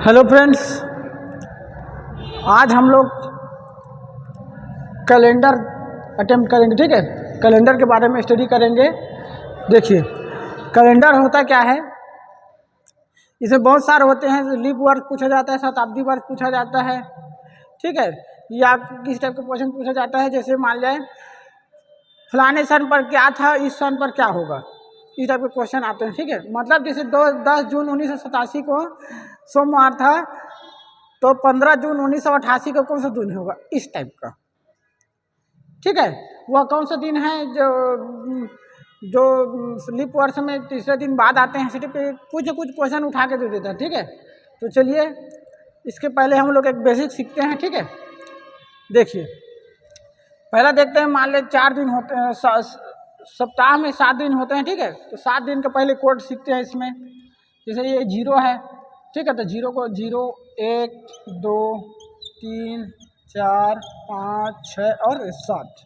Hello friends, आज हम लोग कैलेंडर अटेम्प्ट करेंगे। ठीक है, कैलेंडर के बारे में स्टडी करेंगे। देखिए, कैलेंडर होता क्या है, इसमें बहुत सारे होते हैं। लीप वर्ष पूछा जाता है, शताब्दी वर्ष पूछा जाता है। ठीक है, या किस टाइप का क्वेश्चन पूछा जाता है, जैसे मान जाए फलाने सन पर क्या था, इस सन पर क्या होगा, इस टाइप के क्वेश्चन आते हैं। ठीक है, मतलब जैसे 10 जून 1987 को सोमवार था, तो 15 जून 1988 को कौन सा दिन होगा, इस टाइप का। ठीक है, वह कौन सा दिन है जो लीप वर्ष में तीसरे दिन बाद आते हैं, सिर्फ कुछ क्वेश्चन उठा के दे देता है। ठीक है, तो चलिए इसके पहले हम लोग एक बेसिक सीखते हैं। ठीक है, देखिए पहला देखते हैं। मान ले 4 दिन होते हैं, सप्ताह में 7 दिन होते हैं। ठीक है, तो 7 दिन के पहले कोड सीखते हैं। इसमें जैसे ये 0 है। ठीक है, तो 0 को 0, 1, 2, 3, 4, 5, 6 और 7।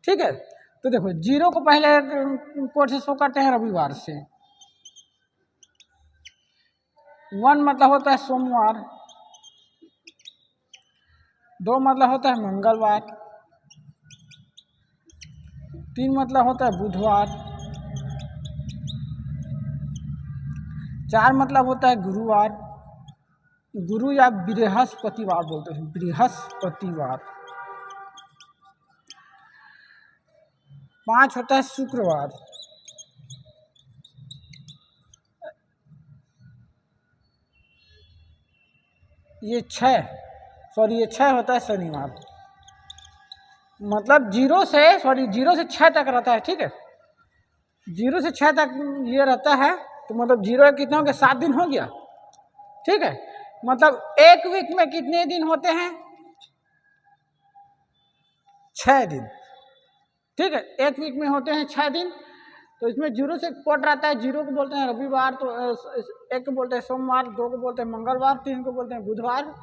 ठीक है, तो देखो 0 को पहले कोड से शो करते हैं रविवार से। 1 मतलब होता है सोमवार, 2 मतलब होता है मंगलवार, 3 मतलब होता है बुधवार, 4 मतलब होता है गुरुवार, गुरु या बृहस्पतिवार बोलते हैं, बृहस्पतिवार। 5 होता है शुक्रवार, ये 6 होता है शनिवार। मतलब 0 से 6 तक रहता है। ठीक है, 0 से 6 तक ये रहता है, तो मतलब 0 कितने हो गए, 7 दिन हो गया। ठीक है, मतलब एक वीक में कितने दिन होते हैं, 6 दिन। ठीक है, एक वीक में होते हैं 6 दिन। तो इसमें 0 से कोड रहता है। 0 को बोलते हैं रविवार, तो 1 को बोलते हैं सोमवार, 2 को बोलते हैं मंगलवार, 3 को बोलते हैं बुधवार,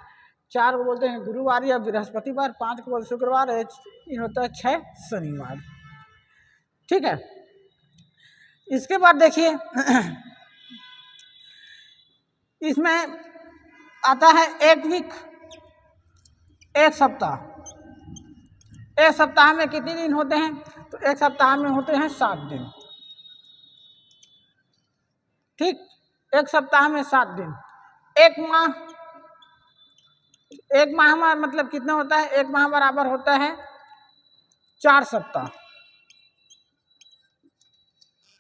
4 को बोलते हैं गुरुवार या बृहस्पतिवार, 5 को बोलते हैं शुक्रवार, ये होता है 6 शनिवार। ठीक है, इसके बाद देखिए इसमें आता है एक वीक, एक सप्ताह। एक सप्ताह में कितने दिन होते हैं, तो एक सप्ताह में होते हैं 7 दिन। ठीक, एक सप्ताह में 7 दिन। एक माह में मतलब कितना होता है, एक माह बराबर होता है 4 सप्ताह।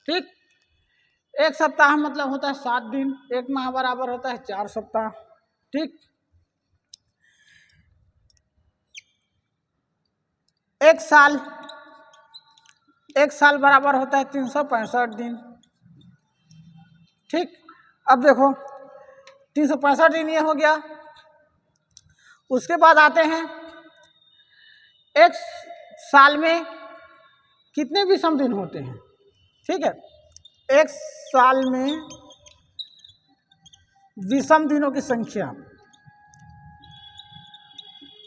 ठीक, एक सप्ताह मतलब होता है 7 दिन, एक माह बराबर होता है 4 सप्ताह। ठीक, एक साल बराबर होता है 365 दिन। ठीक, अब देखो 365 दिन ये हो गया। उसके बाद आते हैं एक साल में कितने विषम दिन होते हैं। ठीक है, एक साल में विषम दिनों की संख्या,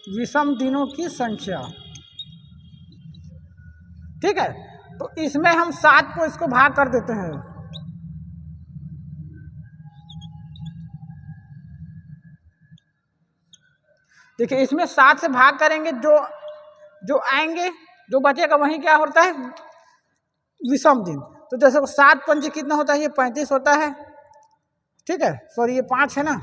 विषम दिनों की संख्या। ठीक है, तो इसमें हम 7 को इसको भाग कर देते हैं। देखिए इसमें 7 से भाग करेंगे, जो आएंगे, जो बचेगा वही क्या होता है, विषम दिन। तो जैसे 7 पंजे कितना होता है, ये 35 होता है। ठीक है, सॉरी ये 5 है ना,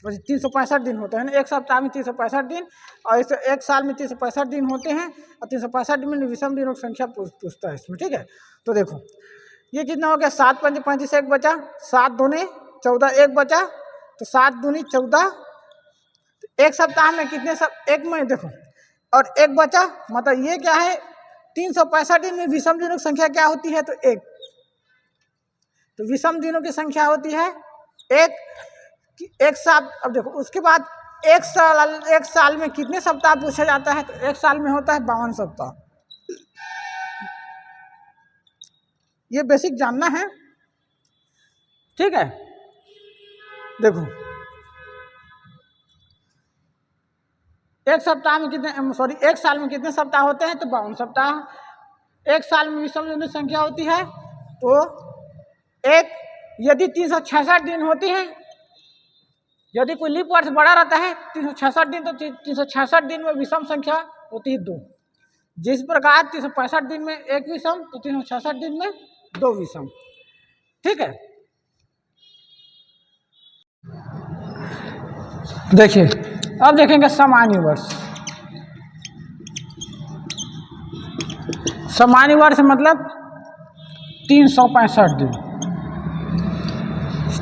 365 दिन होता है ना। एक सप्ताह में 365 दिन, और इस एक साल में 365 दिन होते हैं, और 365 दिन में विषम दिनों की संख्या पूछता है इसमें। ठीक है, तो देखो ये कितना हो गया, 7 पंजे 35, 1 बचा, 7 दूनी 14, 1 बचा, तो 7 दूनी 14। एक सप्ताह में कितने एक महीने देखो, और 1 बचा, मतलब ये क्या है, 365 दिन में विषम दिनों की संख्या क्या होती है, तो 1। तो विषम दिनों की संख्या होती है 1 साल। अब देखो उसके बाद एक साल में कितने सप्ताह पूछा जाता है, तो एक साल में होता है 52 सप्ताह। ये बेसिक जानना है। ठीक है, देखो एक साल में कितने सप्ताह होते हैं, तो 52 सप्ताह। एक साल में विषम दिनों की संख्या होती है तो 1 यदि 366 दिन होती है, यदि कोई लीप वर्ष बड़ा रहता है 366 दिन, तो 366 दिन में विषम संख्या होती है 2। जिस प्रकार 365 दिन में एक विषम, तो 366 दिन में 2 विषम। ठीक है, देखिए अब देखेंगे सामान्य वर्ष। सामान्य वर्ष मतलब 365 दिन।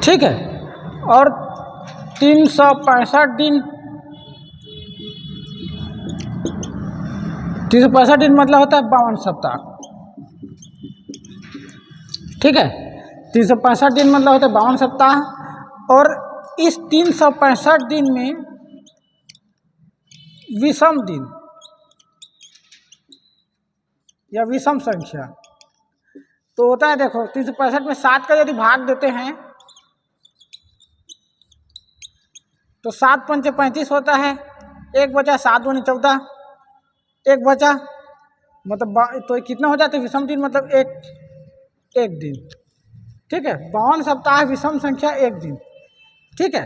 ठीक है, और 365 दिन, 365 दिन मतलब होता है 52 सप्ताह। ठीक है, 365 दिन मतलब होता है 52 सप्ताह। और इस 365 दिन में विषम दिन या विषम संख्या तो होता है, देखो 365 में 7 का यदि भाग देते हैं तो 7 पंचे 35 होता है, 1 बचा, 7 दूनी 14, 1 बचा, मतलब तो कितना हो जाता है विषम दिन, मतलब एक दिन। ठीक है, 52 सप्ताह विषम संख्या 1 दिन। ठीक है,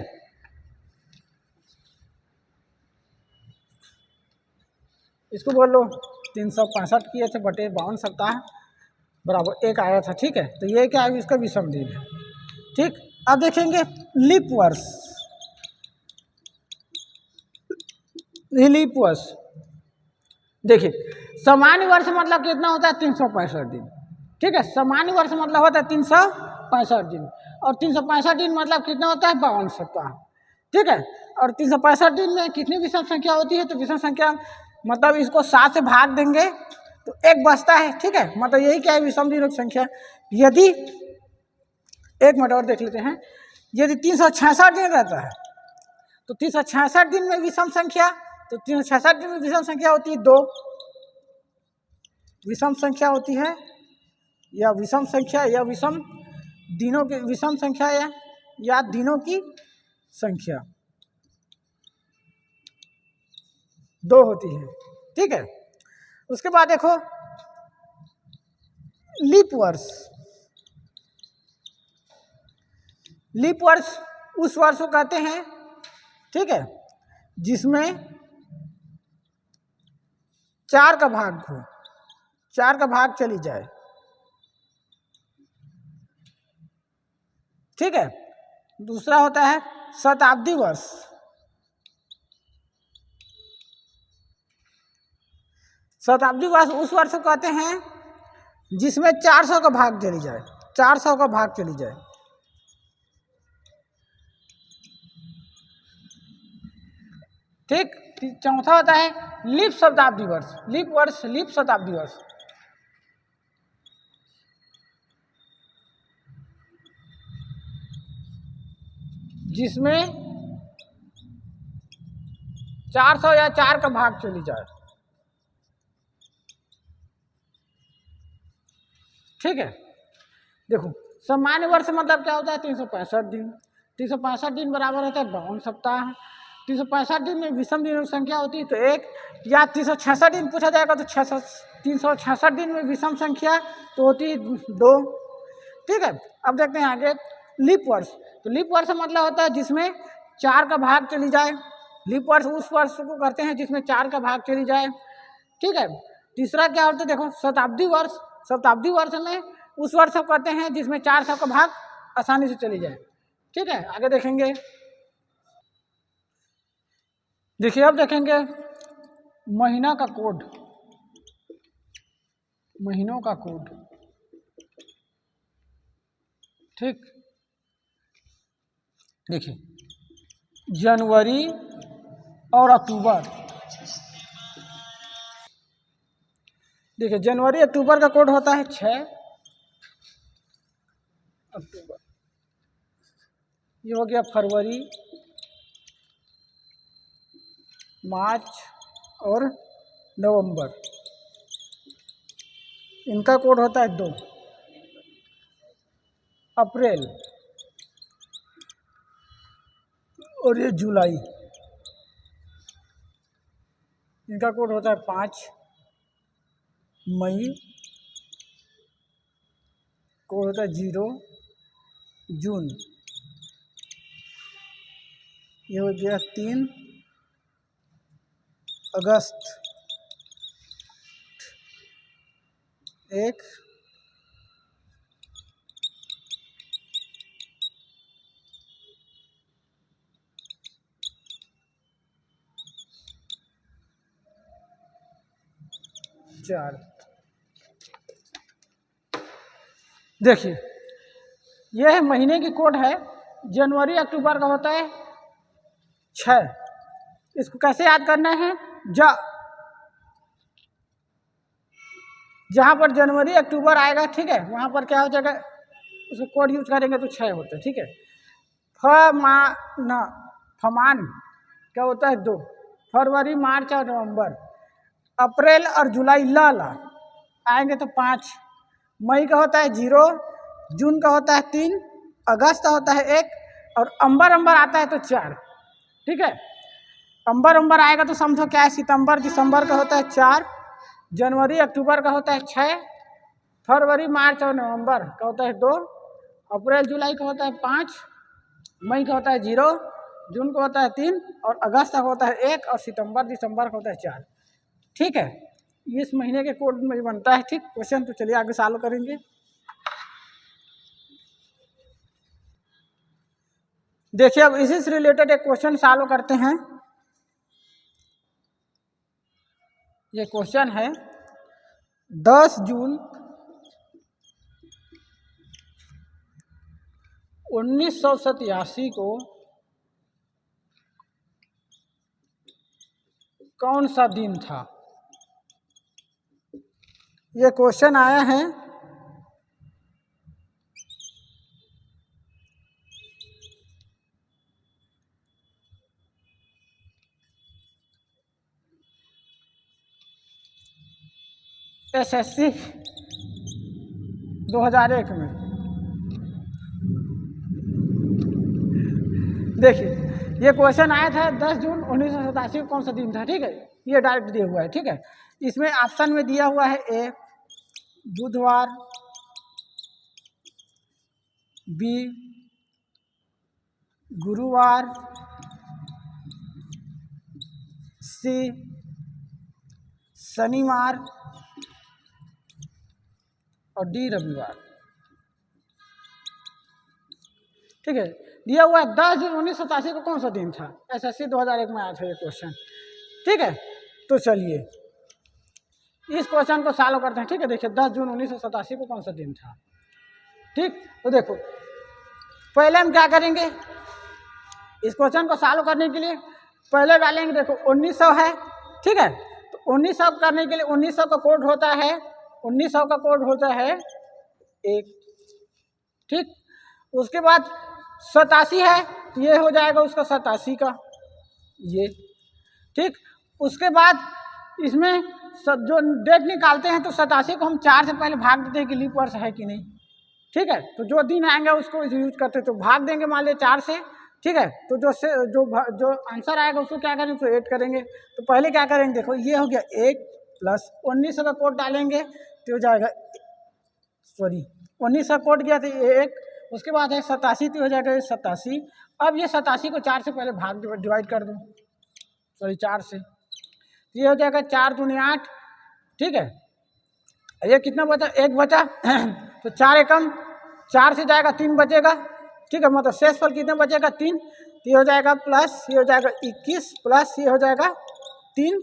इसको बोल लो 365 किए थे बटे 52 सप्ताह बराबर 1 आया था। ठीक है, तो ये क्या है, इसका विषम दिन है। ठीक, अब देखेंगे लीप वर्ष। लीप वर्ष देखिए, सामान्य वर्ष मतलब कितना होता है 365 दिन। ठीक है, सामान्य वर्ष मतलब होता है 365 दिन, और 365 दिन मतलब कितना होता है 52 सप्ताह। ठीक है, और 365 दिन में कितनी विषम संख्या होती है, तो विषम संख्या मतलब इसको 7 से भाग देंगे तो 1 बचता है। ठीक है, मतलब यही क्या है विषम दिनों की संख्या। यदि एक मिनट और देख लेते हैं, यदि 366 दिन रहता है तो 366 दिन में विषम संख्या, तो 366 दिन में विषम संख्या होती है 2। विषम संख्या होती है या विषम संख्या या विषम दिनों की विषम संख्या या दिनों की संख्या 2 होती है। ठीक है, उसके बाद देखो लीप वर्ष। लीप वर्ष उस वर्ष को कहते हैं, ठीक है, जिसमें 4 का भाग हो, 4 का भाग चली जाए। ठीक है, दूसरा होता है शताब्दी वर्ष। शताब्दी वर्ष उस वर्ष को कहते हैं जिसमें 400 का भाग चली जाए, 400 का भाग चली जाए। ठीक, चौथा होता है लीप शताब्दी वर्ष। लीप वर्ष, लीप शताब्दी वर्ष जिसमें 400 या 4 का भाग चली जाए। ठीक है, देखो सामान्य वर्ष मतलब क्या होता है 365 दिन। 365 दिन बराबर होता है 52 सप्ताह। 365 दिन में विषम दिनों की संख्या होती है तो 1, या 366 दिन पूछा जाएगा तो 366 दिन में विषम संख्या तो होती है 2। ठीक है, अब देखते हैं आगे लीप वर्ष। तो लीप वर्ष मतलब होता है जिसमें 4 का भाग चली जाए। लीप वर्ष उस वर्ष को करते हैं जिसमें 4 का भाग चली जाए। ठीक है, तीसरा क्या होता है, देखो शताब्दी वर्ष। शताब्दी वर्ष में उस वर्ष को कहते हैं जिसमें 400 का भाग आसानी से चली जाए। ठीक है, आगे देखेंगे। देखिए अब देखेंगे महीना का कोड। महीनों का कोड। ठीक, देखिए जनवरी और अक्टूबर। देखिए जनवरी अक्टूबर का कोड होता है 6 अक्टूबर। ये हो गया फरवरी, मार्च और नवंबर, इनका कोड होता है 2। अप्रैल और ये जुलाई, इनका कोड होता है 5। मई कोड होता है 0। जून, ये हो गया 3 अगस्त, 1 4। देखिए यह महीने की कोड है, जनवरी अक्टूबर का होता है 6। इसको कैसे याद करना है, जहाँ पर जनवरी अक्टूबर आएगा, ठीक है, वहाँ पर क्या हो जाएगा, उसको कोड यूज करेंगे तो 6 होता है, ठीक है। फमान क्या होता है 2, फरवरी मार्च और नवंबर, अप्रैल और जुलाई ला आएंगे तो 5, मई का होता है 0, जून का होता है 3, अगस्त का होता है 1 और अंबर आता है तो 4, ठीक है। अंबर आएगा तो समझो क्या है, सितंबर दिसंबर का होता है 4, जनवरी अक्टूबर का होता है 6, फरवरी मार्च और नवंबर का होता है 2, अप्रैल जुलाई का होता है 5, मई का होता है 0, जून का होता है 3 और अगस्त का होता है 1 और सितंबर दिसंबर का होता है 4, ठीक है। इस महीने के कोड में बनता है, ठीक। क्वेश्चन तो चलिए आगे सॉल्व करेंगे। देखिए अब इसी से रिलेटेड एक क्वेश्चन सॉल्व करते हैं। ये क्वेश्चन है 10 जून 1987 को कौन सा दिन था। ये क्वेश्चन आया है SSC 2001 में। देखिए ये क्वेश्चन आया था 10 जून 1987 को कौन सा दिन था, ठीक है। ये डायरेक्ट दिया हुआ है, ठीक है। इसमें ऑप्शन में दिया हुआ है A बुधवार, B गुरुवार, C शनिवार और D रविवार, ठीक है। दिया हुआ है 10 जून 1987 को कौन सा दिन था, SSC 2001 में आया था ये क्वेश्चन, ठीक है। तो चलिए इस क्वेश्चन को सॉल्व करते हैं, ठीक है। देखिए 10 जून 1987 को कौन सा दिन था, ठीक। तो देखो पहले हम क्या करेंगे, इस क्वेश्चन को सॉल्व करने के लिए पहले डालेंगे, देखो 1900 है, ठीक है। तो 1900 करने के लिए 1900 का कोड होता है, 1900 का कोड होता है 1, ठीक। उसके बाद 87 है तो ये हो जाएगा उसका 87 का ये, ठीक। उसके बाद इसमें जो डेट निकालते हैं तो 87 को हम 4 से पहले भाग देते हैं कि लीप वर्ष है कि नहीं, ठीक है। तो जो दिन आएंगे उसको यूज करते हैं, तो भाग देंगे मान लिया 4 से, ठीक है। तो जो आंसर आएगा उसको क्या करेंगे, उसको ऐड करेंगे। तो पहले क्या करेंगे, देखो ये हो गया 1 प्लस 1900 का कोड डालेंगे तो हो जाएगा, सॉरी 1900 कोड गया तो 1, उसके बाद है 87 तो हो जाएगा 87। अब ये 87 को 4 से पहले भाग डिवाइड कर दो, सॉरी 4 से, ये हो जाएगा 4 दूनी 8, ठीक है। ये कितना बचा, 1 बचा तो 4 एकम 4 से जाएगा 3 बचेगा, ठीक है। मतलब शेषफल कितने बचेगा 3, ये हो जाएगा प्लस ये हो जाएगा 21 प्लस ये हो जाएगा 3,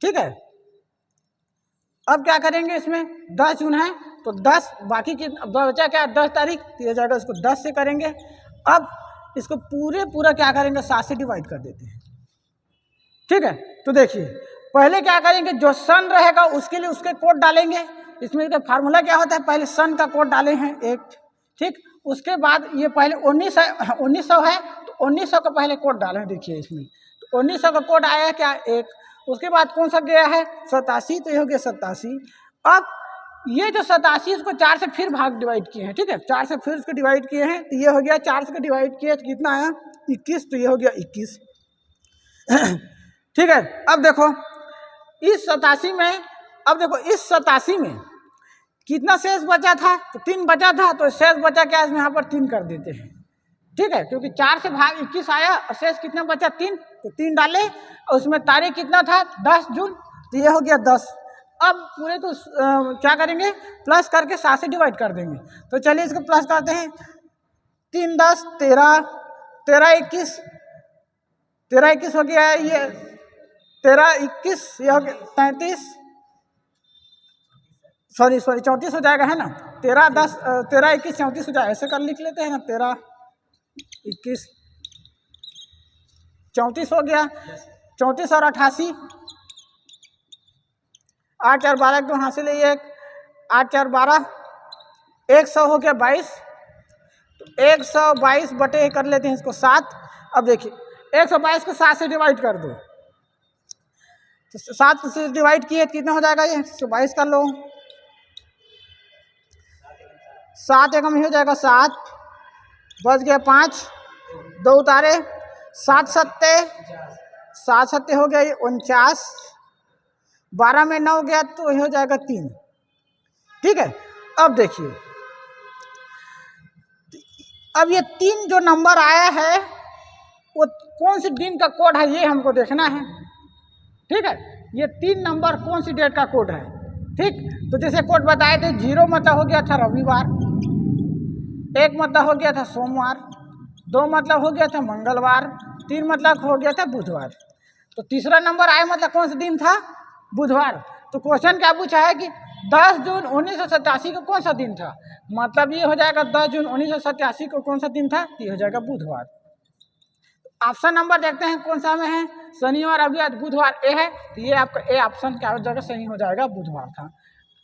ठीक है। अब क्या करेंगे, इसमें 10 जून है तो 10 बाकी की बचा क्या 10 तारीख, तो ये जाएगा, इसको 10 से करेंगे। अब इसको पूरा क्या करेंगे 7 से डिवाइड कर देते हैं, ठीक है। तो देखिए पहले क्या करेंगे, जो सन रहेगा उसके लिए उसके कोड डालेंगे। इसमें का फार्मूला क्या होता है, पहले सन का कोड डाले हैं 1, ठीक। उसके बाद ये पहले 1900 है तो 1900 का पहले कोड डालें, देखिए इसमें तो 1900 का कोड आया है क्या 1, उसके बाद कौन सा गया है 87, तो ये हो गया 87। अब ये जो 87 इसको 4 से फिर भाग डिवाइड किए हैं, ठीक है। 4 से फिर इसको डिवाइड किए हैं तो ये हो गया 4 से डिवाइड किए तो कितना आया 21, तो ये हो गया 21 ठीक है। अब देखो इस 87 में, अब देखो इस 87 में कितना शेष बचा था, तो 3 बचा था, तो शेष बचा क्या इसमें यहाँ पर 3 कर देते हैं, ठीक है, क्योंकि 4 से भाग 21 आया और शेष कितना बचा 3, तो 3 डाले और उसमें तारीख कितना था 10 जून, तो ये हो गया 10। अब पूरे को क्या करेंगे, प्लस करके 7 से डिवाइड कर देंगे। तो चलिए इसको प्लस करते हैं, 3 10 13, 13 21, 13 21 हो गया, ये 13 21, ये हो गया 33, सॉरी 34 हो जाएगा, है ना, 13 10 13 21 34 हो जाएगा, ऐसे कर लिख लेते हैं ना, 13 21 34 हो गया, 34 और 88, 8 4 12 एक 2 हासिल है, 1 8 4 12, 100 हो गया 22, तो 122 बटे कर लेते हैं इसको 7। अब देखिए 122 को 7 से डिवाइड कर दो, तो 7 से डिवाइड किए कितना हो जाएगा, ये 122 कर लो, 7 एकम हो जाएगा 7, बच गया 5, 2 उतारे, 7 सत्ते हो गया, ये 49, 12 में 9 गया तो ये हो जाएगा 3, ठीक है। अब देखिए, अब ये 3 जो नंबर आया है वो कौन सी दिन का कोड है, ये हमको देखना है, ठीक है। ये 3 नंबर कौन सी डेट का कोड है, ठीक। तो जैसे कोड बताए थे, 0 मतलब हो गया था रविवार, 1 मतलब हो गया था सोमवार, 2 मतलब हो गया था मंगलवार, 3 मतलब हो गया था बुधवार। तो तीसरा नंबर आया मतलब कौन सा दिन था, बुधवार। तो क्वेश्चन क्या पूछा है कि 10 जून 1987 को कौन सा दिन था, मतलब ये हो जाएगा 10 जून 1987 को कौन सा दिन था, ये हो जाएगा बुधवार। ऑप्शन नंबर देखते हैं कौन सा में है, शनिवार, रविवार, बुधवार ए है, तो ये आपका ए ऑप्शन क्या हो जाएगा, सही हो जाएगा, बुधवार था।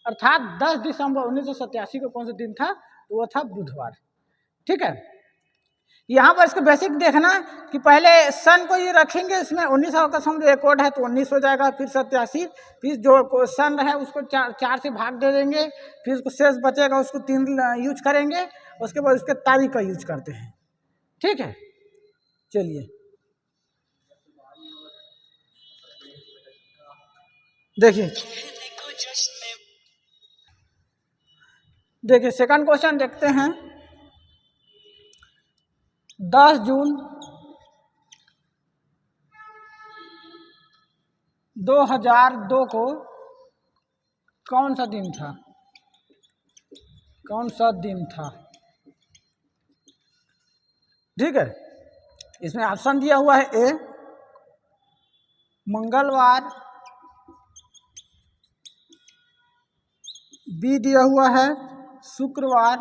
अर्थात 10 दिसंबर 1987 को कौन सा दिन था, तो वो था बुधवार, ठीक है। यहाँ पर इसको बेसिक देखना कि पहले सन को ये रखेंगे, इसमें 1900 का समझो एक कोड है तो 19 हो जाएगा, फिर 87, फिर जो सन है उसको 4 से भाग दे देंगे, फिर उसको शेष बचेगा उसको 3 यूज करेंगे, उसके बाद उसके तारीख का यूज करते हैं, ठीक है। चलिए देखिए सेकंड क्वेश्चन देखते हैं। 10 जून 2002 को कौन सा दिन था, कौन सा दिन था, ठीक है। इसमें ऑप्शन दिया हुआ है ए मंगलवार, बी दिया हुआ है शुक्रवार,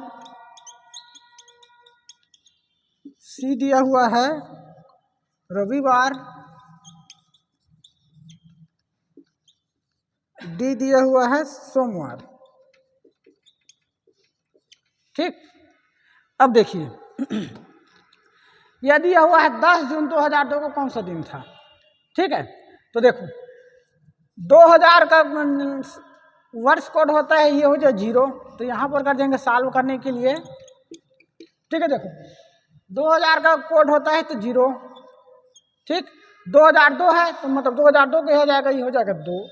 सी दिया हुआ है रविवार, डी दिया हुआ है सोमवार, ठीक। अब देखिए यह दिया हुआ है 10 जून 2002 को कौन सा दिन था, ठीक है। तो देखो 2000 का वर्ष कोड होता है, ये हो जाए 0, तो यहाँ पर कर देंगे सॉल्व करने के लिए, ठीक है। देखो 2000 का कोड होता है तो 0, ठीक। 2002 है तो मतलब 2002 को हो जाएगा, ये हो जाएगा 2,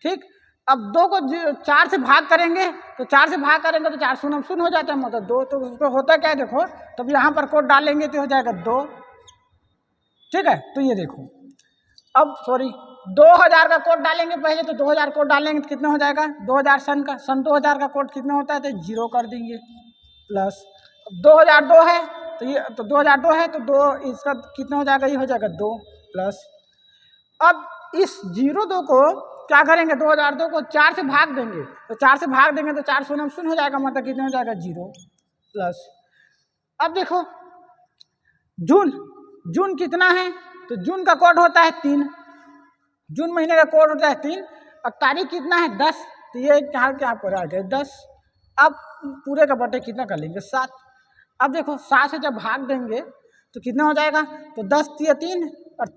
ठीक। अब 2 को 4 से भाग करेंगे, तो 4 से भाग करेंगे तो 4 शून्य शून्य हो जाता है, मतलब 2, तो उसको होता क्या है देखो, तब यहाँ पर कोड डालेंगे तो हो जाएगा 2, ठीक है। तो ये देखो अब सॉरी 2000 का कोड डालेंगे पहले, तो 2000 कोड डालेंगे तो कितना हो जाएगा, 2000 सन का, सन 2000 का कोड कितना होता है, तो 0 कर देंगे, प्लस 2002 है तो ये, तो 2002 है तो 2 इसका कितना हो जाएगा, ये हो जाएगा 2 प्लस। अब इस 02 को क्या करेंगे, 2002 को 4 से भाग देंगे, तो 4 से भाग देंगे तो 4 शून्य शून्य हो जाएगा, मतलब कितना हो जाएगा 0 प्लस। अब देखो जून कितना है, तो जून का कोड होता है 3, जून महीने का कोड होता है 3, और तारीख कितना है 10, तो ये क्या पर आ गया 10। अब पूरे का बटे कितना कर लेंगे 7। अब देखो 7 से जब भाग देंगे तो कितना हो जाएगा, तो 10 या 3 और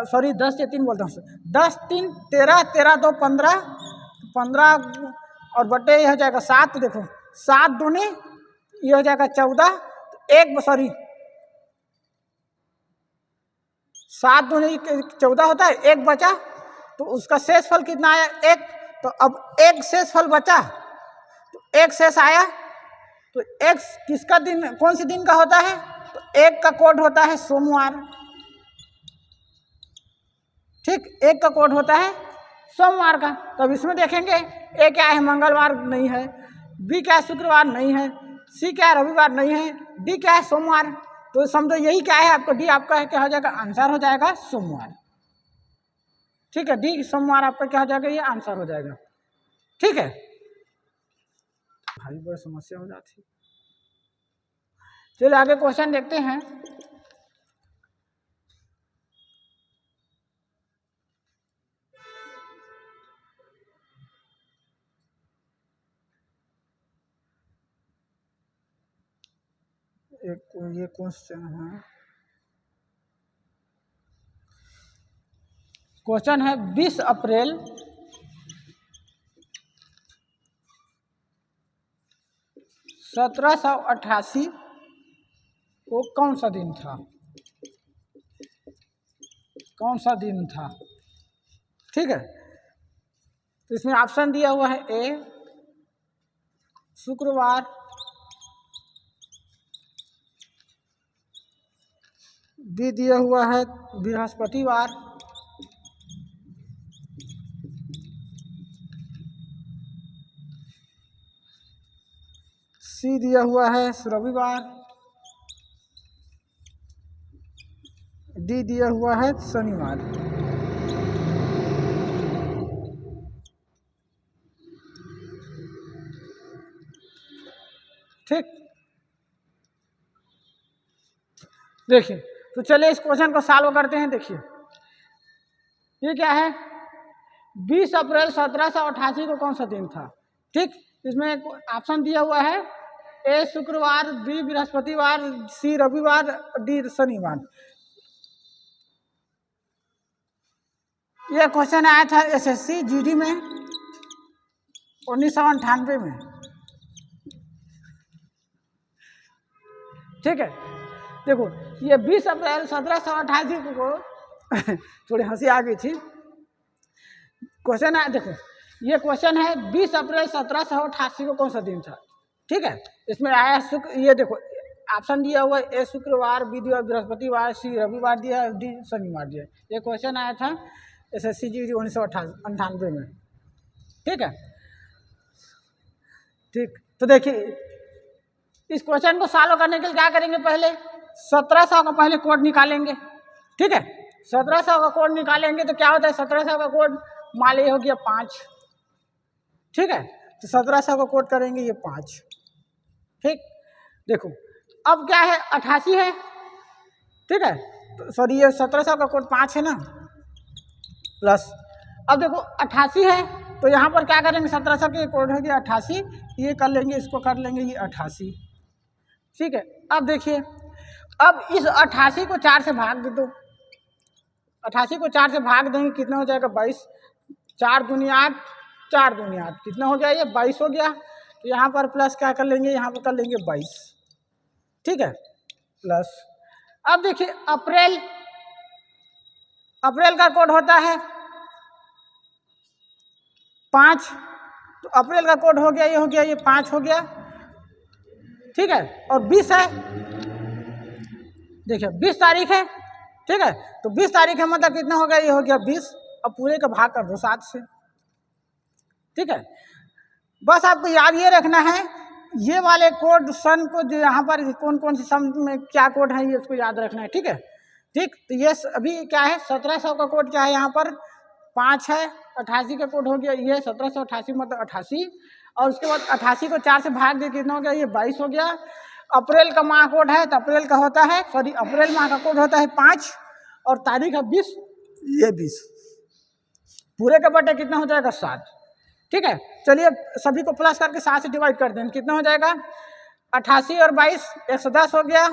सॉरी 10 या 3 बोलता हूँ, 10 3 13, 13 2 15, 15 और बटे ये हो जाएगा 7। तो देखो 7 दूनी ये हो जाएगा 14, एक सॉरी 7 दूनी 14 होता है, एक बचा, तो उसका शेषफल कितना आया 1। तो अब एक शेषफल बचा, तो एक शेष आया, तो एक किसका दिन, कौन सी दिन का होता है, तो एक का कोड होता है सोमवार। ठीक, एक का कोड होता है सोमवार का। तब इसमें देखेंगे ए क्या है, मंगलवार नहीं है, बी क्या है, शुक्रवार नहीं है, सी क्या है, रविवार नहीं है, डी क्या है, सोमवार। तो समझो यही क्या है आपका, डी आपका है क्या हो जाएगा, आंसर हो जाएगा सोमवार। ठीक है, डी सोमवार आपका क्या हो जाएगा, ये आंसर हो जाएगा। ठीक है, भाई बड़ी समस्या हो जाती। चलिए आगे क्वेश्चन देखते हैं। एक ये क्वेश्चन है, क्वेश्चन है 20 अप्रैल 1788 को कौन सा दिन था, कौन सा दिन था। ठीक है, तो इसमें ऑप्शन दिया हुआ है ए शुक्रवार, बी दिया हुआ है बृहस्पतिवार, सी दिया हुआ है रविवार, डी दिया हुआ है शनिवार। ठीक, देखिए तो चलिए इस क्वेश्चन को सॉल्व करते हैं। देखिए ये क्या है, 20 अप्रैल 1788 को कौन सा दिन था। ठीक, इसमें ऑप्शन दिया हुआ है ए शुक्रवार, बी बृहस्पतिवार, सी रविवार, डी शनिवार। यह क्वेश्चन आया था एसएससी जीडी में 1998 में। ठीक है, देखो ये 20 अप्रैल 1788 को थोड़ी हंसी आ गई थी। क्वेश्चन है, देखो ये क्वेश्चन है 20 अप्रैल 1788 को कौन सा दिन था। ठीक है, इसमें आया शुक्र, ये देखो ऑप्शन दिया हुआ है ए शुक्रवार, बी दिया बृहस्पतिवार, सी रविवार दिया, डी शनिवार दिया। ये क्वेश्चन आया था एसएससी जीडी 1998 में। ठीक है, ठीक, तो देखिए इस क्वेश्चन को सॉल्व करने के लिए क्या करेंगे, पहले 1700 का पहले कोड निकालेंगे। ठीक है, 1700 का कोड निकालेंगे तो क्या होता है, 1700 का कोड मान लीजिए हो गया 5। ठीक है, तो 1700 का कोड करेंगे ये 5। ठीक, देखो अब क्या है 88 है। ठीक है, तो सॉरी ये 1700 का कोड 5 है ना, प्लस अब देखो 88 है, तो यहाँ पर क्या करेंगे, 1700 के कोड हो गया 88, ये कर लेंगे, इसको कर लेंगे ये 88। ठीक है, अब देखिए अब इस 88 को 4 से भाग दे दो। 88 को 4 से भाग देंगे कितना हो जाएगा, 22। 4 दूनी 8, 4 दूनी 8, कितना हो गया ये 22 हो गया। तो यहाँ पर प्लस क्या कर लेंगे, यहाँ पर कर लेंगे 22। ठीक है, प्लस अब देखिए अप्रैल, अप्रैल का कोड होता है 5, तो अप्रैल का कोड हो गया, ये हो गया, ये 5 हो गया। ठीक है, और 20 है, देखिए 20 तारीख है। ठीक है, तो 20 तारीख है मतलब कितना हो गया, ये हो गया 20। अब पूरे का भाग कर दो 7 से। ठीक है, बस आपको याद ये रखना है ये वाले कोड सन को, जो यहाँ पर कौन कौन सी सम में क्या कोड है ये उसको याद रखना है। ठीक है, ठीक, तो ये अभी क्या है 1700 का कोड क्या है, यहाँ पर 5 है। 88 का कोड हो गया ये 1788 मतलब 88, और उसके बाद 88 को 4 से भाग दे कितना हो गया, ये 22 हो गया। अप्रैल का माह कोड है, तो अप्रैल का होता है, सॉरी अप्रैल माह का कोड होता है 5, और तारीख है 20, ये 20। पूरे का बटे कितना हो जाएगा 7। ठीक है, चलिए सभी को प्लस करके 7 से डिवाइड कर दें, कितना हो जाएगा 88 और 22 110 हो गया।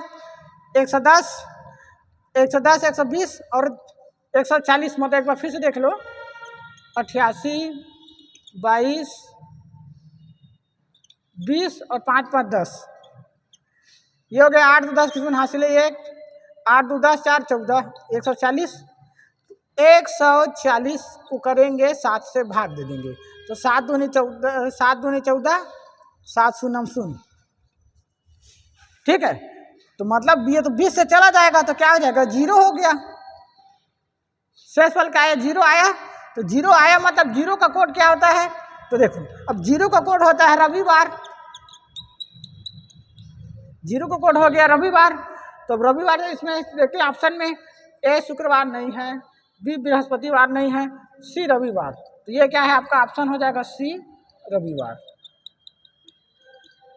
110 110 120 और 140, मतलब एक बार फिर से देख लो, 88 22 20 और 5 5 10, ये हो गया 8 2 10 किस्मत हासिल है 1, 8 2 10 4 14 140। 140 को करेंगे 7 से भाग दे देंगे, तो 7 दूनी 14, 7 दूनी 14, 7 शून्य शून्य, ठीक है। तो मतलब ये तो 20 से चला जाएगा तो क्या हो जाएगा, 0 हो गया। शेषफल क्या आया, 0 आया। तो 0 आया मतलब 0 का कोड क्या होता है, तो देखो अब 0 का कोड होता है रविवार। 0 का कोड हो गया रविवार। तो अब रविवार इसमें देखते हैं ऑप्शन में, ए शुक्रवार नहीं है, बी बृहस्पतिवार नहीं है, सी रविवार। तो ये क्या है आपका ऑप्शन हो जाएगा सी रविवार,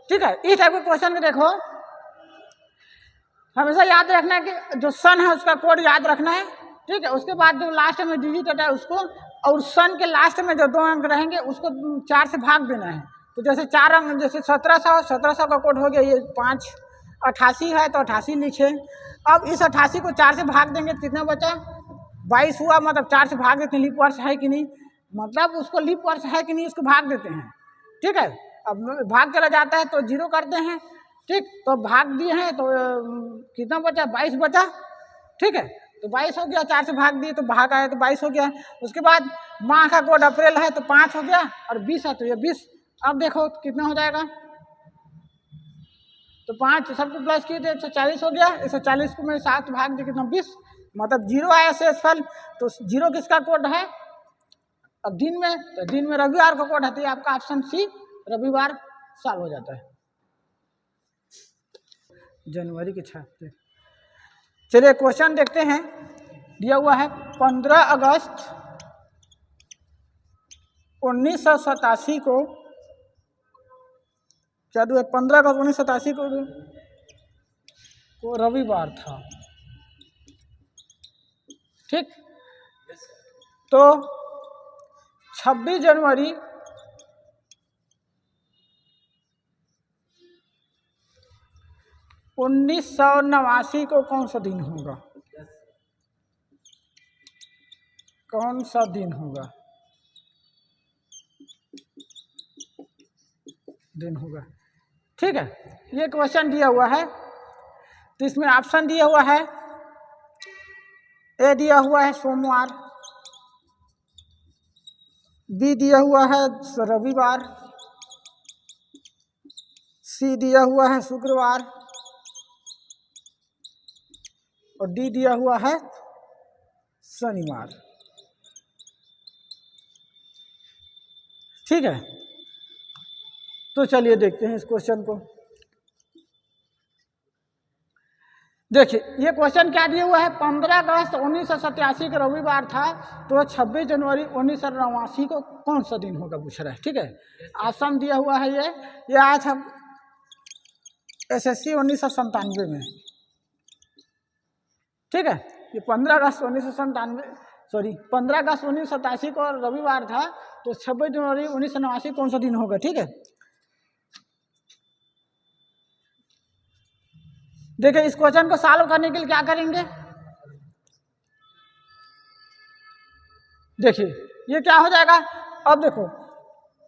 ठीक है। इस टाइप के क्वेश्चन में देखो हमेशा याद रखना है कि जो सन है उसका कोड याद रखना है, ठीक है। उसके बाद जो लास्ट में डिजिट होता है उसको, और सन के लास्ट में जो 2 अंक रहेंगे उसको 4 से भाग देना है। तो जैसे 4 अंक, जैसे 1700 का कोड हो गया, ये 588 है तो 88 लिखे। अब इस 88 को 4 से भाग देंगे तो कितना बचा, 22 हुआ। मतलब 4 से भाग देते हैं, लीप वर्ष है कि नहीं, मतलब उसको लीप वर्ष है कि नहीं उसको भाग देते हैं, ठीक है। अब भाग चला जाता है तो 0 करते हैं, ठीक। तो भाग दिए हैं तो कितना बचा, 22 बचा, ठीक है। तो 22 हो गया, 4 से भाग दिए तो भाग आया तो 22 हो गया। उसके बाद माह का कोड अप्रैल है तो 5 हो गया, और 20 है तो ये 20। अब देखो कितना हो जाएगा, तो 5 सबको प्लस किए थे 140 हो गया। 140 को मैं 7 भाग दिया कितना, 20, मतलब 0 आया शेषफल। तो 0 किसका कोड है, अब दिन में, तो दिन में रविवार का कोड है, तो आपका ऑप्शन सी रविवार साल हो जाता है। जनवरी के छात्र, चलिए क्वेश्चन देखते हैं। दिया हुआ है 15 अगस्त 1987 को, क्या दिया, 15 अगस्त 1987 को रविवार था, ठीक। तो 26 जनवरी 1989 को कौन सा दिन होगा, कौन सा दिन होगा, दिन होगा, ठीक है। ये क्वेश्चन दिया हुआ है, तो इसमें ऑप्शन दिया हुआ है, ए दिया हुआ है सोमवार, बी दिया हुआ है रविवार, सी दिया हुआ है शुक्रवार, और डी दिया हुआ है शनिवार, ठीक है। तो चलिए देखते हैं इस क्वेश्चन को। देखिए ये क्वेश्चन क्या दिया हुआ है, 15 अगस्त 1987 का रविवार था, तो 26 जनवरी 1989 को कौन सा दिन होगा पूछ रहा है, ठीक है। ऑप्शन दिया हुआ है, ये आया था SSC 1997 में, ठीक है। ये 15 अगस्त 1987 को रविवार था, तो 26 जनवरी 1989 कौन सा दिन होगा, ठीक है। देखिए इस क्वेश्चन को सॉल्व करने के लिए क्या करेंगे, देखिए ये क्या हो जाएगा। अब देखो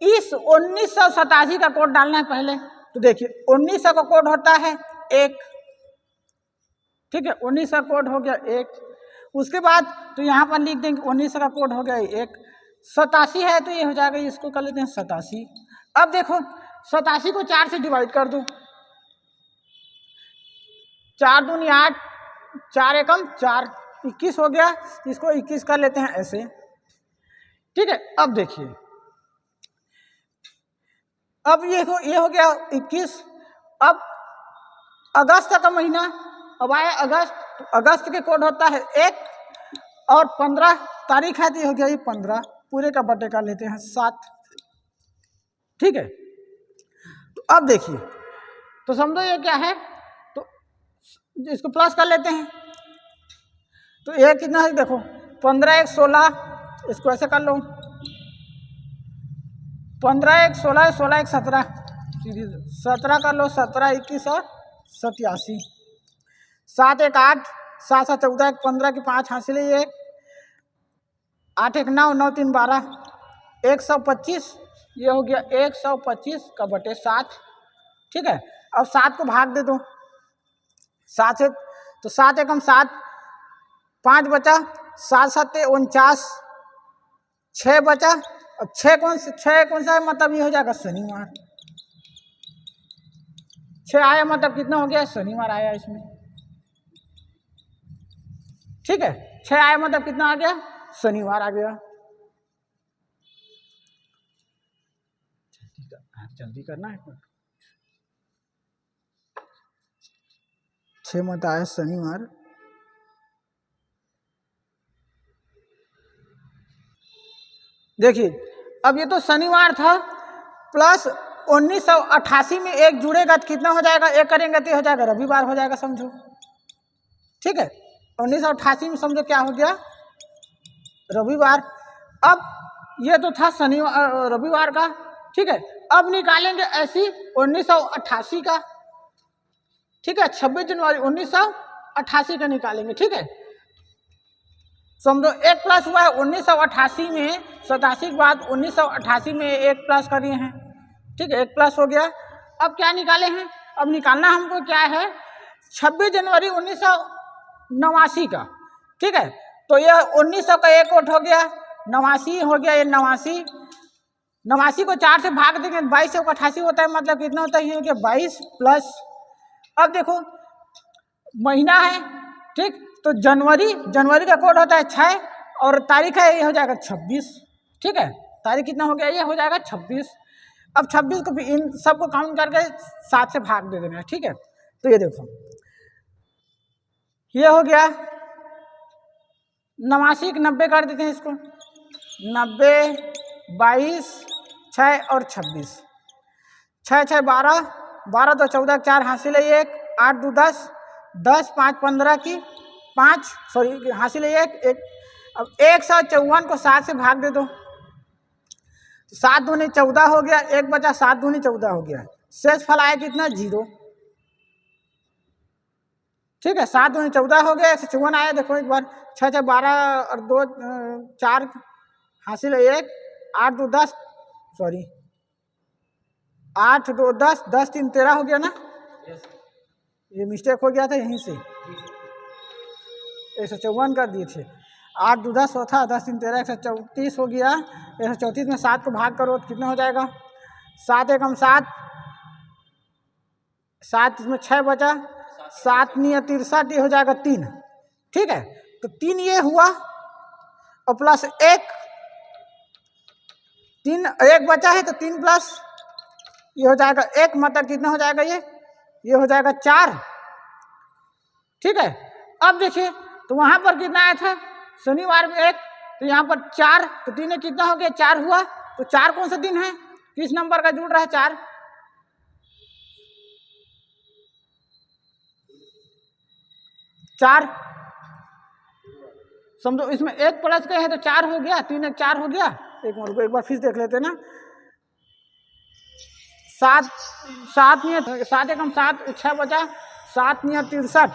इस 1987 का कोड डालना है पहले, तो देखिए 1900 का कोड होता है 1, ठीक है। 1900 का कोड हो गया 1। उसके बाद तो यहाँ पर लिख देंगे 1900 का कोड हो गया 1। 87 है तो ये हो जाएगा, इसको कर लेते हैं 87। अब देखो 87 को 4 से डिवाइड कर दो, 4 दूनी 8, 4 एकम 4, 21 हो गया। इसको 21 कर लेते हैं ऐसे, ठीक है। अब देखिए अब ये हो गया 21। अब अगस्त का महीना, अब आया अगस्त, तो अगस्त के कोड होता है 1, और 15 तारीख है तो ये हो गया ये 15, पूरे का बटे का लेते हैं 7, ठीक है। तो अब देखिए, तो समझो ये क्या है, तो इसको प्लस कर लेते हैं। तो ये कितना है, देखो 15 1 16, इसको ऐसे कर लो, 15 1 16, 16 1 17, 17 कर लो, 17 21 और 87, 7 1 8, 7 7 14 1 15 की 5 हासिल है, 8 1 9, 9 3 12, 125। ये हो गया 125 का बटे 7, ठीक है। अब 7 को भाग दे दो 7 से, तो 7 एकम 7, 5 बचा, 7 7 49, 6 बचा। अब 6 कौन सा है, मतलब ये हो जाएगा शनिवार, 6 आया मतलब कितना हो गया, शनिवार आया इसमें। ठीक है, 6 आया मतलब कितना आ गया, शनिवार आ गया। जल्दी करना है। 6 मत आया शनिवार। देखिए अब ये तो शनिवार था, प्लस 1988 में एक जुड़ेगा तो कितना हो जाएगा, एक करेंगे तो हो जाएगा रविवार हो जाएगा, समझो। ठीक है, 1988 में समझो क्या हो गया, रविवार। अब ये तो था शनिवार रविवार का। ठीक है, अब निकालेंगे ऐसी 1988 का। ठीक है, 26 जनवरी 1988 का निकालेंगे। ठीक है, समझो एक प्लस हुआ है 1988 में, 87 के बाद 1988 में एक प्लस करिए हैं। ठीक है, एक प्लस हो गया। अब क्या निकाले हैं, अब निकालना हमको क्या है, 26 जनवरी 1989 का। ठीक है, तो ये 1900 का एक वोट हो गया, 89 हो गया, ये 89 को 4 से भाग देंगे, 22 से 88 होता है, मतलब कितना होता है, ये हो गया 22 प्लस। अब देखो महीना है, ठीक, तो जनवरी का कोड होता है 6 और तारीख है, ये हो जाएगा 26। ठीक है, तारीख कितना हो गया, ये हो जाएगा 26। अब 26 को भी इन सबको काउंट करके 7 से भाग दे देना है। ठीक है, तो ये देखो ये हो गया 89 के 90 कर देते हैं इसको, 90, 22, 6 और 26, 6 6 12, 12 तो 14 4 हासिल है 1, 8 2 10, 10 5 15 की 5 सॉरी हासिल है 1। अब 154 को 7 से भाग दे दो, 7 दूनी 14 हो गया, 1 बचा, 7 दूनी 14 हो गया, शेष फल आया कितना, 0। ठीक है, 7 दूनी 14 हो गया, 154 आया। देखो एक बार, 6 6 12 और 2 4 हासिल है 1, 8 2 10 सॉरी 8 2 10, 10 3 13 हो गया ना, ये मिस्टेक हो गया था यहीं से, 154 कर दिए थे, 8 2 10 था, 10 3 13, 134 हो गया। 134 में 7 को भाग करो तो कितना हो जाएगा, 7 1 7, 7 इसमें 6 बचा, 7 9 63, ये हो जाएगा 3। ठीक है, तो 3 ये हुआ और प्लस 1, 3 1 बचा है तो 3 प्लस ये हो जाएगा 1, मतलब कितना हो जाएगा, ये हो जाएगा 4। ठीक है, अब देखिए तो वहां पर कितना आया था, शनिवार में 1, तो यहाँ पर 4, तो 3 में कितना हो गया, 4 हुआ। तो 4 कौन सा दिन है, किस नंबर का जुड़ रहा है 4, समझो इसमें 1 प्लस का है तो 4 हो गया, 3 1 4 हो गया। एक बार फिर देख लेते ना, 7 7 7 1 7, 6 बचा, 7 9 63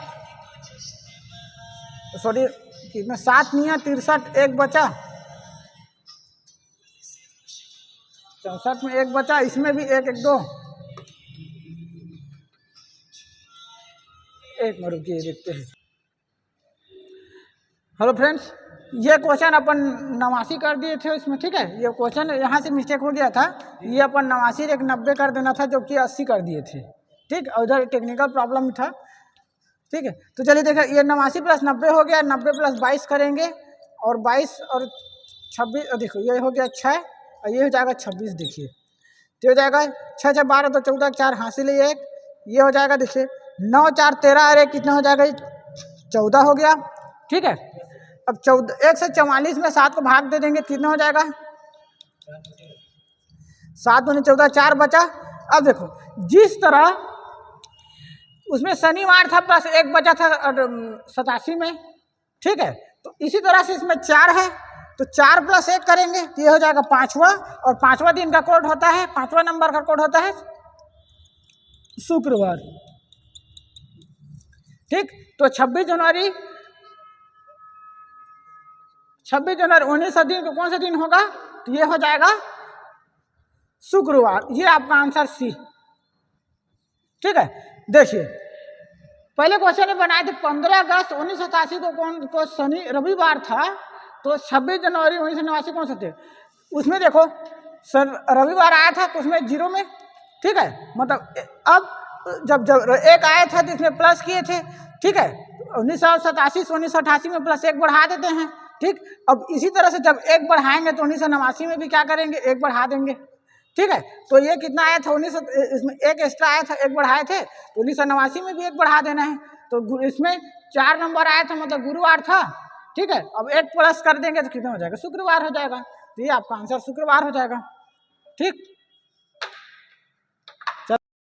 सॉरी कितना, 7 9 63, 1 बचा, 64 में 1 बचा, इसमें भी 1 1 2, एक मिनट रुकिए देखते हैं। हेलो फ्रेंड्स, ये क्वेश्चन अपन 89 कर दिए थे इसमें। ठीक है, ये क्वेश्चन यहाँ से मिस्टेक हो गया था, ये अपन 89 एक 90 कर देना था, जो कि 80 कर दिए थे। ठीक, और उधर टेक्निकल प्रॉब्लम था। ठीक है, तो चलिए देखिए, ये 89 प्लस 90 हो गया, 90 प्लस 22 करेंगे और 22 और 26, देखो ये हो गया 6 और ये हो जाएगा 26। देखिए तो हो जाएगा 6 6 12 तो 14 4 हासिल है 1, ये हो जाएगा। देखिए 9 4 13 अरे कितना हो जाएगा, 14 हो गया। ठीक है, अब 14 144 में 7 को भाग दे देंगे, कितना हो जाएगा, 7 दूनी 14, 4 बचा। अब देखो जिस तरह उसमें शनिवार था प्लस 1 बचा था 87 में। ठीक है, तो इसी तरह से इसमें 4 है, तो 4 प्लस 1 करेंगे तो ये हो जाएगा 5वां, और 5वां दिन का कोड होता है, 5वां नंबर का कोड होता है शुक्रवार। ठीक, तो 26 जनवरी 1900 दिन को कौन सा दिन होगा, तो ये हो जाएगा शुक्रवार। ये आपका आंसर सी। ठीक है, देखिए पहले क्वेश्चन में बनाए थे 15 अगस्त 1987 को शनि रविवार था, तो 26 जनवरी 1989 कौन सा थे, उसमें देखो सर रविवार आया था तो उसमें 0 में। ठीक है, मतलब अब जब जब एक आया था तो इसमें प्लस किए थे, ठीक है। 1987 से 1988 में प्लस 1 बढ़ा देते हैं, ठीक। अब इसी तरह से जब 1 बढ़ाएंगे तो 1989 में भी क्या करेंगे, 1 बढ़ा देंगे, ठीक है। तो ये कितना आया था, इसमें 1 एक्स्ट्रा आया था, 1 बढ़ाए थे, तो 1989 में भी 1 बढ़ा देना है। तो इसमें 4 नंबर आया था, मतलब गुरुवार था, ठीक है। अब 1 प्लस कर देंगे तो कितना हो जाएगा, शुक्रवार हो जाएगा। तो ये आपका आंसर शुक्रवार हो जाएगा, ठीक।